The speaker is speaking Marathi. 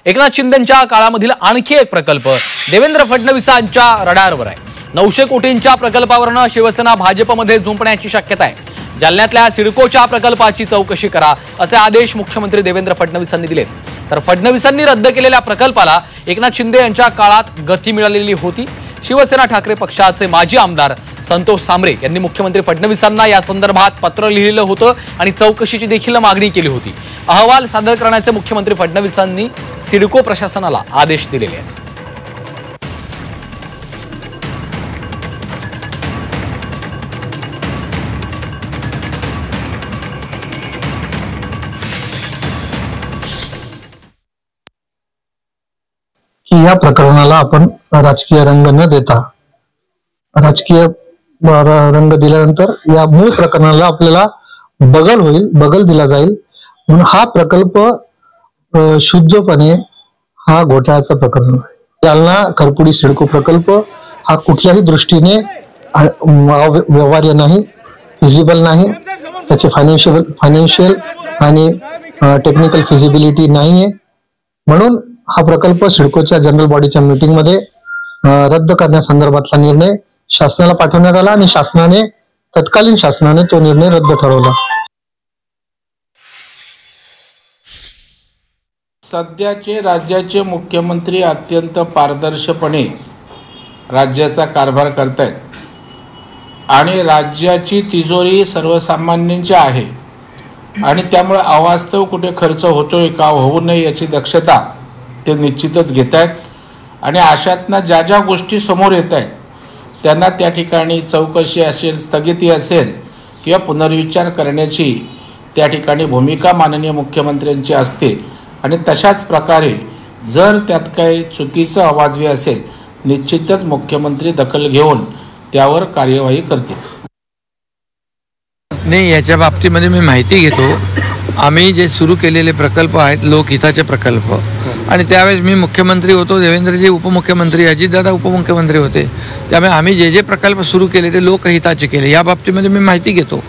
एकनाथ शिंदेंच्या काळामधील आणखी एक प्रकल्प देवेंद्र फडणवीसांच्या रडारवर आहे। 900 कोटींच्या प्रकल्पावरनं शिवसेना भाजपमध्ये झुंपण्याची शक्यता आहे। जालन्यातल्या सिडकोच्या प्रकल्पाची चौकशी करा असे आदेश मुख्यमंत्री देवेंद्र फडणवीसांनी दिले। तर फडणवीसांनी रद्द केलेल्या प्रकल्पाला एकनाथ शिंदे यांच्या काळात गती मिळालेली होती। शिवसेना ठाकरे पक्षाचे माजी आमदार संतोष सांबरे यांनी मुख्यमंत्री फडणवीसांना या संदर्भात पत्र लिहिलं होतं आणि चौकशीची देखील मागणी केली होती। अहवाल सादर करण्याचे मुख्यमंत्री फडणवीसांनी सिडको प्रशासनाला आदेश दिलेले आहेत। या प्रकरणाला आपण राजकीय रंग न देता राजकीय रंग दिल्यानंतर या मूळ प्रकरणाला आपल्याला बगल दिला जाईल। म्हणून हा प्रकल्प शुद्धपणे हा घोटाळ्याचा प्रकरण आहे। जालना खरपुडी सिडको प्रकल्प हा कुठल्याही दृष्टीने व्यवहार्य नाही, फिजिबल नाही, त्याचे फायनान्शियल आणि टेक्निकल फिजिबिलिटी नाहीये। म्हणून हा प्रकल्प सिडकोच्या जनरल बॉडीच्या मीटिंग मध्ये रद्द करण्यासंदर्भातला निर्णय शासनाला पाठवण्यात आला आणि तत्कालीन शासनाने तो निर्णय रद्द ठरवला। सध्याचे राज्याचे मुख्यमंत्री अत्यंत पारदर्शपणे राज्याचा कारभार करतायत आणि राज्याची तिजोरी सर्वसामान्यांची आहे आणि त्यामुळे अवास्तव कुठे खर्च होतोय का होऊ नये याची दक्षता ते निश्चितच घेत आहेत। आणि अशातनं ज्या ज्या गोष्टी समोर येत आहेत त्यांना त्या ठिकाणी चौकशी असेल, स्थगिती असेल किंवा पुनर्विचार करण्याची त्या ठिकाणी भूमिका माननीय मुख्यमंत्र्यांची असते आणि तशाच प्रकारे जर त्यात काही चुकीचं अवाजवी असेल निश्चितच मुख्यमंत्री दखल घेऊन त्यावर कार्यवाही करतील। नाही, याच्या बाबतीमध्ये मी माहिती घेतो। आम्ही जे सुरू केलेले प्रकल्प आहेत लोकहिताचे प्रकल्प, आणि त्यावेळेस मी मुख्यमंत्री होतो, देवेंद्रजी उपमुख्यमंत्री, अजितदादा उपमुख्यमंत्री होते, त्यामुळे आम्ही जे जे प्रकल्प सुरू केले ते लोकहिताचे केले। या बाबतीमध्ये मी माहिती घेतो।